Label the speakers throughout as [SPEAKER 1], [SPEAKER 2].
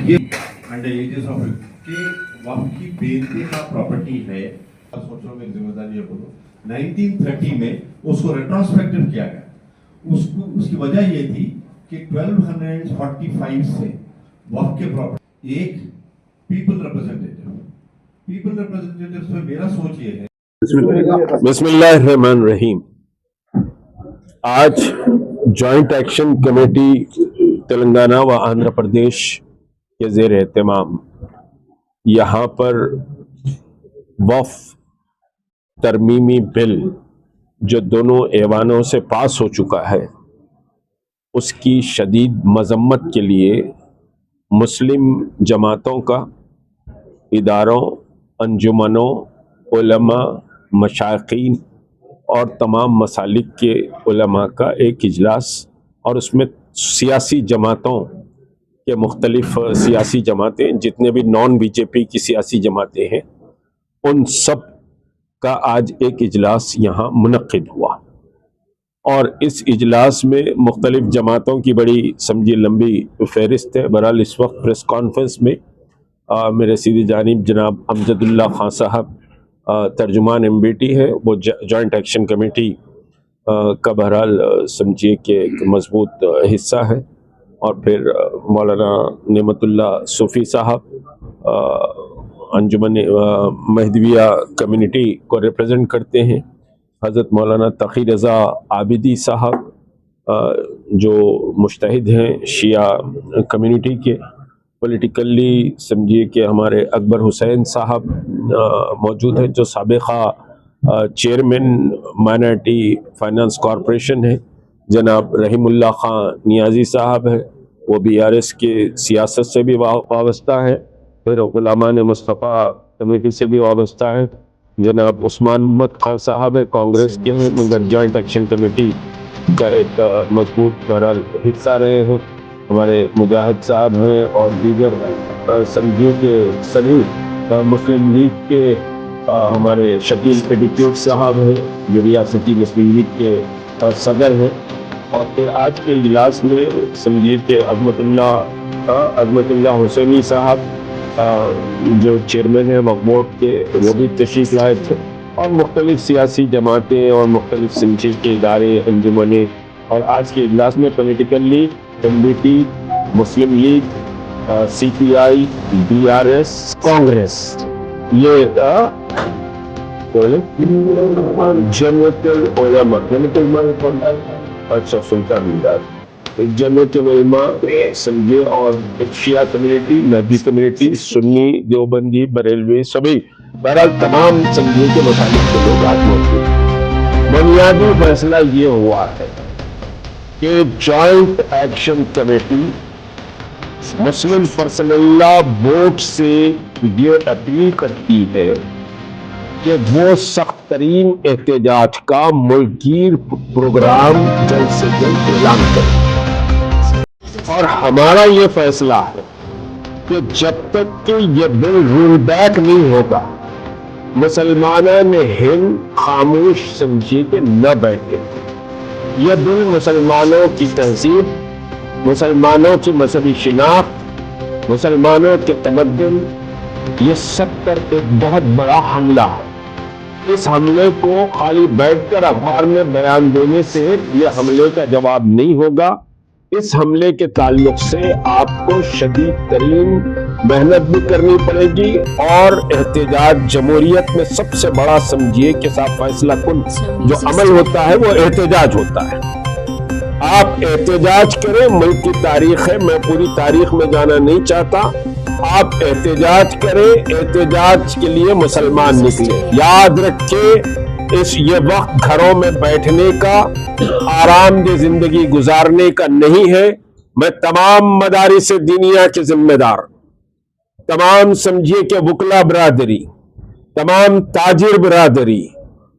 [SPEAKER 1] ये under edges of कि वक्त की बेइंतहा प्रॉपर्टी है, सोचो में जिम्मेदारी है बोलो 1930 में उसको रेट्रोस्पेक्टिव किया गया। उसको उसकी वजह ये थी कि 1245 से वक्त के प्रॉपर्टी एक पीपल रिप्रेजेंटेटिव में मेरा सोच ये है।
[SPEAKER 2] बिस्मिल्लाहिर्रहमानिर्रहीम। आज जॉइंट एक्शन कमेटी तेलंगाना व आंध्र प्रदेश के ज़ेर एहतमाम यहाँ पर वक्फ तरमीमी बिल जो दोनों ऐवानों से पास हो चुका है, उसकी शदीद मजम्मत के लिए मुस्लिम जमातों का, इदारों, अंजुमनों, उलमा, मशाइखीन और तमाम मसालिक के उलमा का एक इजलास, और उसमें सियासी जमातों के मुख्तलिफ सियासी जमातें, जितने भी नॉन बीजेपी की सियासी जमातें हैं, उन सब का आज एक इजलास यहाँ मुनक्किद हुआ। और इस इजलास में मुख्तलिफ जमातों की बड़ी समझी लंबी फहरिस्त है। बहरहाल इस वक्त प्रेस कॉन्फ्रेंस में मेरे सीधी जानिब जनाब अमजदुल्ला खान साहब तर्जुमान MBT है, वो जॉइंट एक्शन कमेटी का बहरहाल समझिए कि एक मजबूत हिस्सा है। और फिर मौलाना नेमतुल्ला सूफ़ी साहब अंजुमन महदविया कम्युनिटी को रिप्रेजेंट करते हैं। हज़रत मौलाना तक़ी रज़ा आबिदी साहब जो मुज्तहिद हैं शिया कम्युनिटी के। पॉलिटिकली समझिए कि हमारे अकबर हुसैन साहब मौजूद हैं, जो साबिक़ा चेयरमैन माइनॉरिटी फाइनेंस कॉरपोरेशन है। जनाब रहीमुल्लाह खान नियाज़ी साहब है, वो BRS के सियासत से भी वाबस्ता है। फिर गुलामान मुस्तफ़ा कमेटी से भी वाबस्ता है। जनाब उस्मान मोहम्मद खान साहब है, कांग्रेस के हैं, मगर जॉइंट एक्शन कमेटी का एक मजबूत बहरहाल हिस्सा रहे हैं। हमारे मुजाहिद साहब हैं और दीगर समझिए के सभी मुस्लिम लीग के हमारे शकील पेडिक्यूट साहब हैं, जो रियासती मुस्लिम लीग के सदर हैं। और फिर आज के इजलास में समझिए कि अज़मतुल्लाह हुसैनी साहब जो चेयरमैन हैं वक्फ बोर्ड के, वो भी तशरीफ लाए थे। और मुख्तलिफ सियासी जमातें और मुख्तलिफ समझिए के इदारे, अंजुमने। और आज के इजलास में पॉलिटिकली MBT, मुस्लिम लीग, CPI, BRS, कांग्रेस, ये जमातुल उलमा, अच्छा सुल्तान जमातुल उलमा समझे, और शिया कम्युनिटी, नबी कम्युनिटी, सुन्नी, देवबंदी, बरेलवी, सभी बहरहाल तमाम समझे के मसालिक के लोग आज मौजूद। बुनियादी फैसला ये हुआ है कि जॉइंट एक्शन कमेटी मुस्लिम पर्सनल लॉ बोर्ड से ये अपील करती है कि वो सख्त तरीन एहतजाज का मुल्कीर प्रोग्राम जल्द से जल्द ऐलान करे। और हमारा ये फैसला है कि जब तक कि ये बिल रोल बैक नहीं होगा, मुसलमानों ने हिंद खामोश समझिए कि न बैठे। यह बिल मुसलमानों की तहजीब, मुसलमानों की मजहबी शिनाख्त, मुसलमानों के तमद्दुन, ये सब पर एक बहुत बड़ा हमला है। इस हमले को खाली बैठकर अखबार में बयान देने से यह हमले का जवाब नहीं होगा। इस हमले के ताल्लुक से आपको शदीद तरीन मेहनत भी करनी पड़ेगी। और एहतजाज जमहूरियत में सबसे बड़ा समझिए कि साहब फैसला कुन जो अमल होता है वो एहतजाज होता है। आप एहतजाज करें, मुल्क की तारीख है, मैं पूरी तारीख में जाना नहीं चाहता। आप एहतजाज करें, एहतजाज के लिए मुसलमान निकले। याद रखें, ये वक्त घरों में बैठने का, आरामदेह जिंदगी गुजारने का नहीं है। मैं तमाम मदारिस दीनिया के जिम्मेदार, तमाम समझिए कि वकला बरादरी, तमाम ताजिर बरादरी,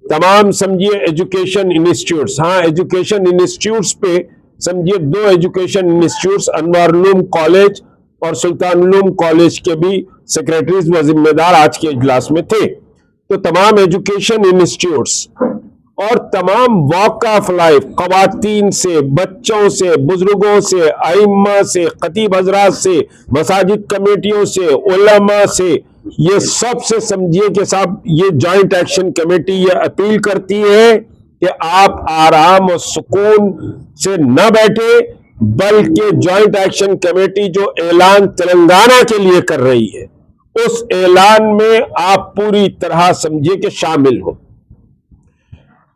[SPEAKER 2] तमाम समझिए एजुकेशन इंस्टीट्यूट्स, हाँ एजुकेशन इंस्टीट्यूट्स पे समझिए 2 एजुकेशन इंस्टीट्यूट्स, अनवारुल कॉलेज और सुल्तानुल कॉलेज के भी सेक्रेटरीज व जिम्मेदार आज के इजलास में थे। तो तमाम एजुकेशन इंस्टीट्यूट्स اور تمام واک آف لائف، خواتین سے، بچوں سے، بزرگوں سے، ائمہ سے، خطیب حضرات سے، مساجد کمیٹیوں سے، علماء سے، یہ سب سے سمجھیے کہ صاحب یہ جوائنٹ ایکشن کمیٹی یہ اپیل کرتی ہے کہ آپ آرام اور سکون سے نہ بیٹھے، بلکہ جوائنٹ ایکشن کمیٹی جو اعلان تلنگانہ کے لیے کر رہی ہے اس اعلان میں آپ پوری طرح سمجھے کہ شامل ہو۔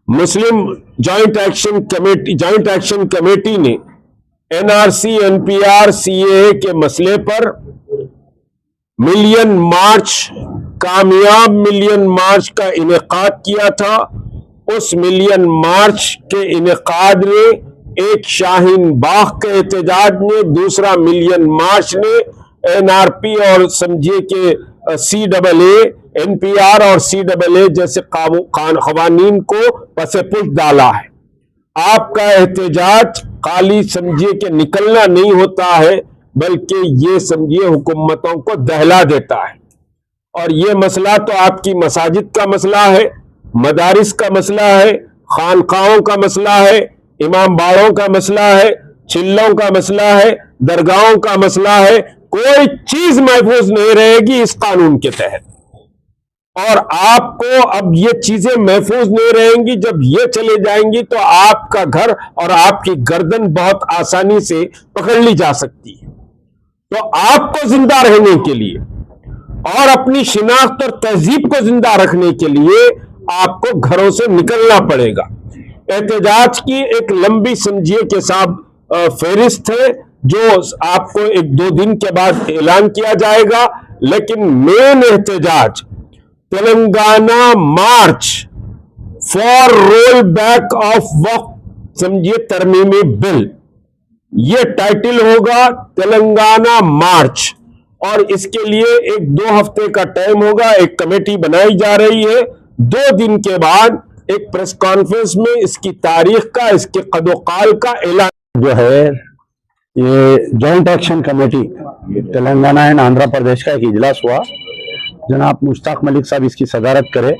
[SPEAKER 2] مسلم جوائنٹ ایکشن کمیٹی نے N R C, N P R, C A A کے مسئلے پر ملین مارچ، کامیاب ملین مارچ کا انعقاد کیا تھا۔ اس ملین مارچ کے انعقاد نے ایک شاہین باغ کے احتجاج نے، دوسرا ملین مارچ نے این آر پی اور سمجھیے کہ C double A, N P R اور سی ڈبل اے جیسے قوانین کو پس پش ڈالا ہے۔ آپ کا احتجاج خالی سمجھیے کہ نکلنا نہیں ہوتا ہے، بلکہ یہ سمجھیے حکومتوں کو دہلا دیتا ہے۔ اور یہ مسئلہ تو آپ کی مساجد کا مسئلہ ہے، مدارس کا مسئلہ ہے، خانقاہوں کا مسئلہ ہے، امام باڑوں کا مسئلہ ہے، چلوں کا مسئلہ ہے، درگاہوں کا مسئلہ ہے۔ کوئی چیز محفوظ نہیں رہے گی اس قانون کے تحت، اور آپ کو اب یہ چیزیں محفوظ نہیں رہیں گی۔ جب یہ چلے جائیں گی تو آپ کا گھر اور آپ کی گردن بہت آسانی سے پکڑ لی جا سکتی ہے۔ تو آپ کو زندہ رہنے کے لیے اور اپنی شناخت اور تہذیب کو زندہ رکھنے کے لیے آپ کو گھروں سے نکلنا پڑے گا۔ احتجاج کی ایک لمبی سمجھیے کے ساتھ فہرست ہے جو آپ کو 1-2 دن کے بعد اعلان کیا جائے گا، لیکن مین احتجاج Telangana march for roll back of وقف سمجھیے ترمیمی بل، یہ ٹائٹل ہوگا تلنگانہ مارچ، اور اس کے لیے 1-2 ہفتے کا ٹائم ہوگا۔ ایک کمیٹی بنائی جا رہی ہے، 2 دن کے بعد ایک پریس کانفرنس میں اس کی تاریخ کا، اس کے قد و قال کا اعلان
[SPEAKER 3] جو ہے یہ joint action committee Telangana and Andhra Pradesh کا ایک اجلاس ہوا۔ جناب مشتاق ملک صاحب اس کی صدارت کرے،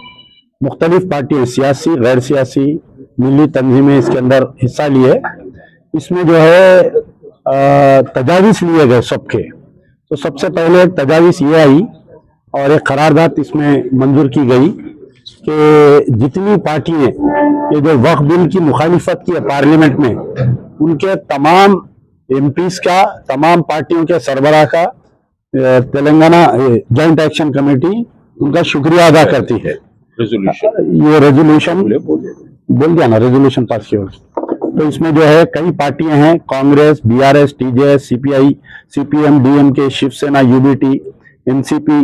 [SPEAKER 3] مختلف پارٹیاں سیاسی، غیر سیاسی، ملی تنظیمیں اس کے اندر حصہ لیے۔ اس میں جو ہے تجاویز لیے گئے سب کے، تو سب سے پہلے ایک تجاویز یہ آئی اور ایک قرارداد اس میں منظور کی گئی کہ جتنی پارٹیاں یہ جو وقف بل کی مخالفت کی ہے پارلیمنٹ میں، ان کے تمام ایم پیز کا، تمام پارٹیوں کے سربراہ کا تلنگانہ جوائنٹ ایکشن کمیٹی ان کا شکریہ ادا کرتی ہے۔ یہ ریزولوشن بول دیا نا، ریزولوشن پاس کیا۔ تو اس میں جو ہے کئی پارٹیاں ہیں، Congress, B R S, T J S, C P I, C P M, D M K, Shiv Sena, U B T, N C P,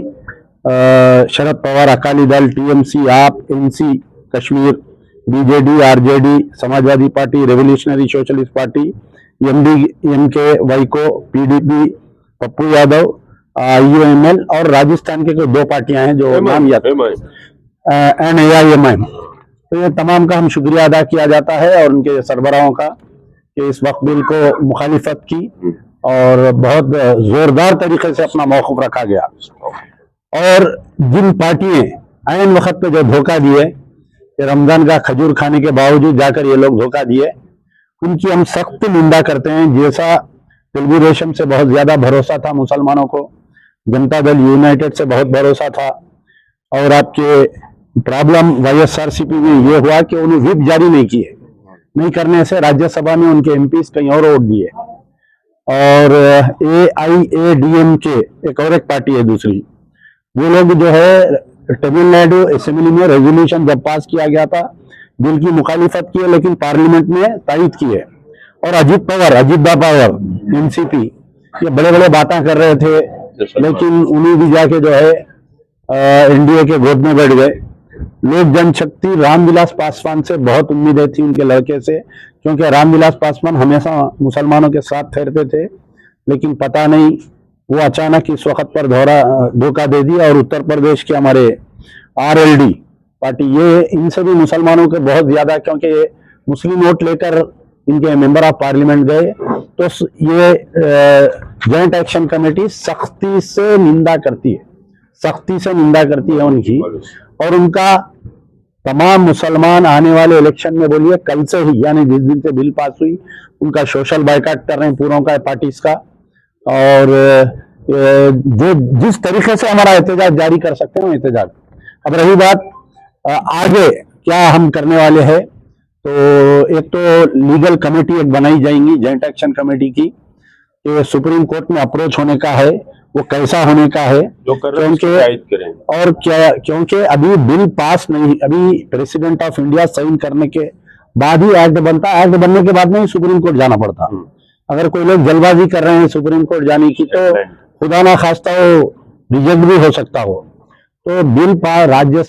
[SPEAKER 3] Sharad Pawar, Akali Dal, T M C, AAP, N C Kashmir, B J D, R J D, Samajwadi Party, Revolutionary Socialist Party, M D M K, Vaiko, P D P, Pappu Yadav, U M L, اور راجستھان کے کوئی 2 پارٹیاں ہیں جو نام یاد N a I am آئی۔ تو یہ تمام کا ہم شکریہ ادا کیا جاتا ہے اور ان کے سربراہوں کا کہ اس وقت بل کو مخالفت کی اور بہت زوردار طریقے سے اپنا موقف رکھا گیا۔ اور جن پارٹیاں عین وقت پہ جو دھوکہ دیے کہ رمضان کا کھجور کھانے کے باوجود جا کر یہ لوگ دھوکہ دیے، ان کی ہم سخت نندا کرتے ہیں۔ جیسا تلگو دیشم سے بہت زیادہ بھروسہ تھا مسلمانوں کو، جنتا دل یونائٹڈ سے بہت بھروسہ تھا، اور آپ کے problem Y S R C P میں یہ ہوا کہ انہوں نے وپ جاری نہیں کیے، نہیں کرنے سے راجیہ سبھا میں ان کے ایم پیز کہیں اور ووٹ دیے۔ اور اے آئی اے ڈی ایم کے ایک پارٹی ہے دوسری، وہ لوگ جو ہے تمل ناڈو اسمبلی میں ریزولوشن جب پاس کیا گیا تھا بل کی مخالفت کی ہے، لیکن پارلیمنٹ میں تائید کی ہے۔ اور اجیت دا پاور، این سی پی، یہ بڑے بڑے باتیں کر رہے تھے، لیکن انہیں بھی جا کے جو ہے این ڈی اے کے گود میں بیٹھ گئے۔ لوک جن شکتی رام ولاس پاسوان سے بہت امیدیں تھی ان کے لڑکے سے، کیونکہ رام ولاس پاسوان ہمیشہ مسلمانوں کے ساتھ ٹھہرتے تھے، لیکن پتہ نہیں وہ اچانک اس وقت پر دھوکہ دے دیا۔ اور اتر پردیش کے ہمارے آر ایل ڈی پارٹی، یہ ان سے بھی مسلمانوں کے بہت زیادہ، کیونکہ یہ مسلم ووٹ لے کر ان کے ممبر آف پارلیمنٹ گئے، تو یہ جوائنٹ ایکشن کمیٹی سختی سے نندا کرتی ہے ان کی، اور ان کا तमाम मुसलमान आने वाले इलेक्शन में बोलिए कल से ही, यानी जिस दिन से बिल पास हुई उनका सोशल बाइकाट कर रहे हैं पूरों का, पार्टीज का। और जो जिस तरीके से हमारा एहतजाज जारी कर सकते हैं वो एहतजाज। अब रही बात आगे क्या हम करने वाले हैं, तो एक तो लीगल कमेटी एक बनाई जाएंगी जॉइंट एक्शन कमेटी की, कि सुप्रीम कोर्ट में अप्रोच होने का है, वो कैसा होने का है,
[SPEAKER 2] जो कर रहे हैं उसकी शिकायत करें।
[SPEAKER 3] और क्या, क्योंकि अभी बिल पास नहीं, अभी प्रेसिडेंट ऑफ इंडिया साइन करने के बाद ही एक्ट बनता है, एक्ट बनने के बाद में ही सुप्रीम कोर्ट जाना पड़ता। अगर कोई लोग जल्दबाजी कर रहे हैं सुप्रीम कोर्ट जाने की, तो खुदा ना खास्ता वो रिजेक्ट भी हो सकता हो। तो बिल राज्य